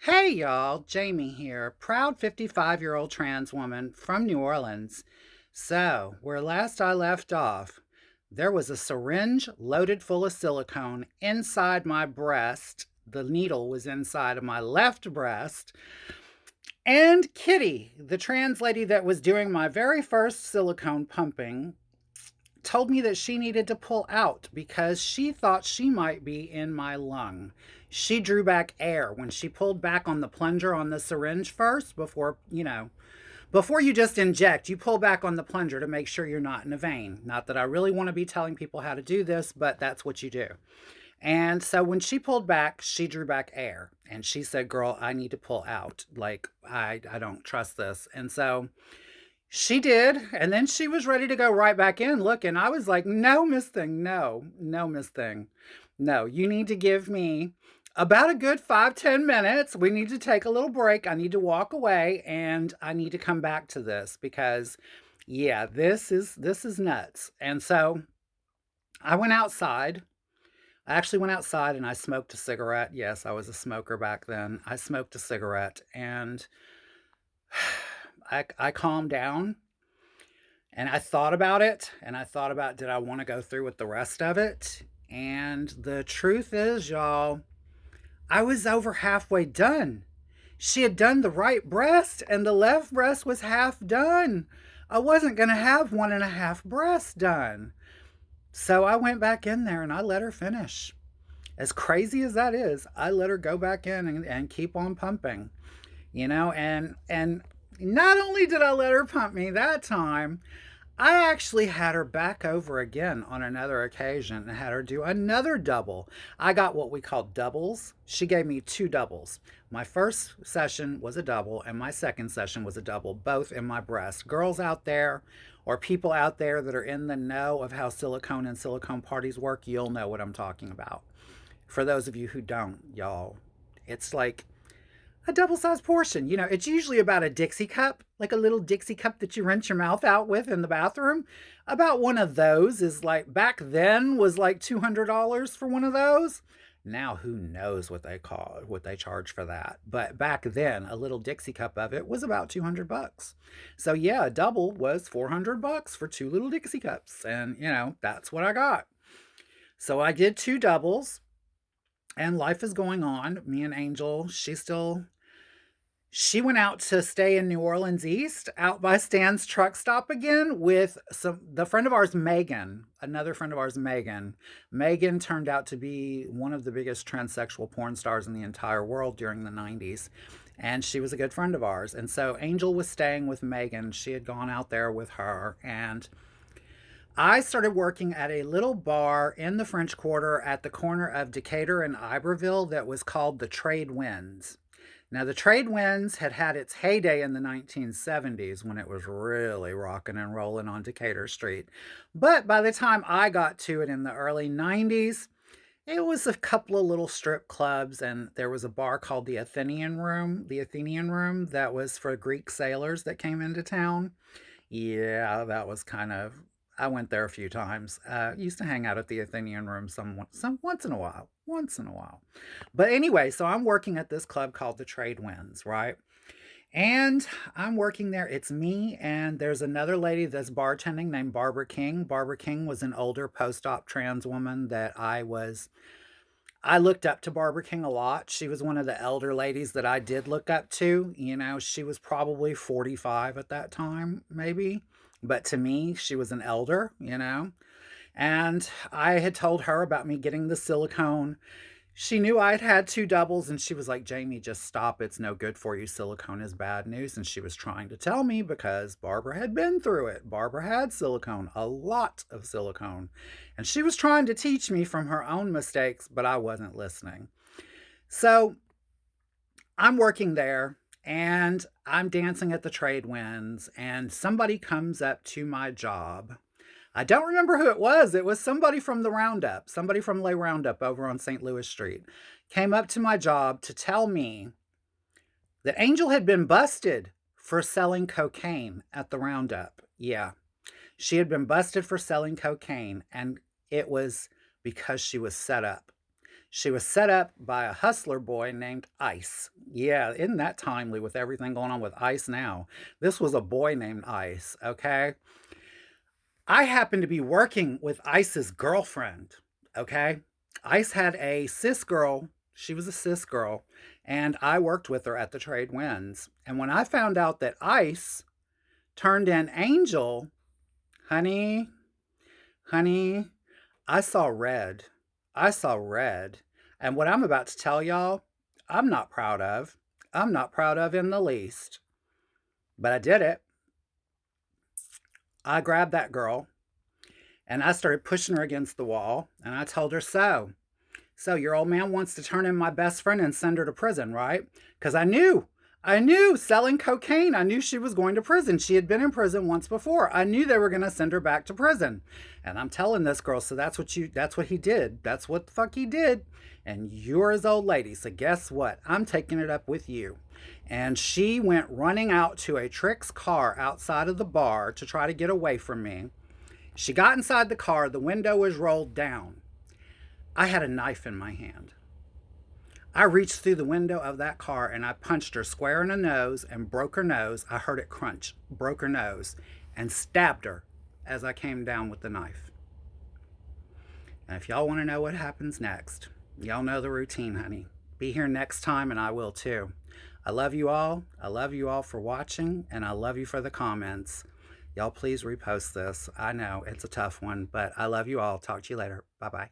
Hey y'all, Jamie here, proud 55-year-old trans woman from New Orleans. So, where last I left off, there was a syringe loaded full of silicone inside my breast. The needle was inside of my left breast. And Kitty, the trans lady that was doing my very first silicone pumping, told me that she needed to pull out because she thought she might be in my lung. She drew back air when she pulled back on the plunger on the syringe first before you just inject, you pull back on the plunger to make sure you're not in a vein. Not that I really want to be telling people how to do this, but that's what you do. And so when she pulled back, she drew back air and she said, "Girl, I need to pull out. Like I don't trust this." And so she did, and then she was ready to go right back in. Look, and I was like, "No, Miss Thing, no, no, Miss Thing, no. You need to give me about a good 5-10 minutes. We need to take a little break. I need to walk away, and I need to come back to this because, yeah, this is nuts." And so I went outside. I actually went outside and I smoked a cigarette. Yes, I was a smoker back then. I smoked a cigarette, and I calmed down. And I thought about it, and I thought about, did I want to go through with the rest of it? And the truth is, y'all, I was over halfway done. She had done the right breast, and the left breast was half done. I wasn't going to have one and a half breasts done. So I went back in there and I let her finish. As crazy as that is, I let her go back in and keep on pumping, and not only did I let her pump me that time, I actually had her back over again on another occasion and had her do another double. I got what we call doubles. She gave me two doubles. My first session was a double, and my second session was a double, both in my breast. Girls out there or people out there that are in the know of how silicone and silicone parties work, you'll know what I'm talking about. For those of you who don't, y'all, it's like a double sized portion. It's usually about a Dixie cup, like a little Dixie cup that you rinse your mouth out with in the bathroom. About one of those is like, back then was like $200 for one of those. Now who knows what they charge for that. But back then, a little Dixie cup of it was about 200 bucks. So yeah, a double was 400 bucks for two little Dixie cups. And that's what I got. So I did two doubles, and life is going on. Me and Angel, she went out to stay in New Orleans East, out by Stan's truck stop again with the friend of ours, Megan, another friend of ours, Megan. Megan turned out to be one of the biggest transsexual porn stars in the entire world during the 90s. And she was a good friend of ours. And so Angel was staying with Megan. She had gone out there with her. And I started working at a little bar in the French Quarter at the corner of Decatur and Iberville that was called the Trade Winds. Now, the Trade Winds had had its heyday in the 1970s when it was really rocking and rolling on Decatur Street. But by the time I got to it in the early 90s, it was a couple of little strip clubs, and there was a bar called the Athenian Room that was for Greek sailors that came into town. Yeah, that was kind of. I went there a few times. Used to hang out at the Athenian Room some once in a while. Once in a while. But anyway, so I'm working at this club called the Trade Winds, right? And I'm working there. It's me and there's another lady that's bartending named Barbara King. Barbara King was an older post-op trans woman that I looked up to Barbara King a lot. She was one of the elder ladies that I did look up to. She was probably 45 at that time, maybe. But to me, she was an elder. And I had told her about me getting the silicone. She knew I'd had two doubles, and she was like, "Jamie, just stop. It's no good for you. Silicone is bad news." And she was trying to tell me because Barbara had been through it. Barbara had silicone, a lot of silicone. And she was trying to teach me from her own mistakes, but I wasn't listening. So I'm working there and I'm dancing at the Trade Winds, and somebody comes up to my job. I don't remember who it was. It was somebody from the Roundup, somebody from Le Roundup over on St. Louis Street, came up to my job to tell me that Angel had been busted for selling cocaine at the Roundup. Yeah, she had been busted for selling cocaine, and it was because she was set up. She was set up by a hustler boy named Ice. Yeah, isn't that timely with everything going on with Ice now? This was a boy named Ice, okay? I happened to be working with Ice's girlfriend, okay? Ice had a cis girl. She was a cis girl, and I worked with her at the Trade Winds. And when I found out that Ice turned in Angel, honey, honey, I saw red. I saw red. And what I'm about to tell y'all, I'm not proud of. I'm not proud of in the least. But I did it. I grabbed that girl and I started pushing her against the wall. And I told her, so your old man wants to turn in my best friend and send her to prison, right? Because I knew selling cocaine. I knew she was going to prison. She had been in prison once before. I knew they were going to send her back to prison. And I'm telling this girl, so that's what he did. That's what the fuck he did. And you're his old lady. So guess what? I'm taking it up with you. And she went running out to a Trix car outside of the bar to try to get away from me. She got inside the car. The window was rolled down. I had a knife in my hand. I reached through the window of that car and I punched her square in the nose and broke her nose. I heard it crunch, broke her nose, and stabbed her as I came down with the knife. And if y'all want to know what happens next, y'all know the routine, honey. Be here next time and I will too. I love you all. I love you all for watching, and I love you for the comments. Y'all please repost this. I know it's a tough one, but I love you all. Talk to you later. Bye-bye.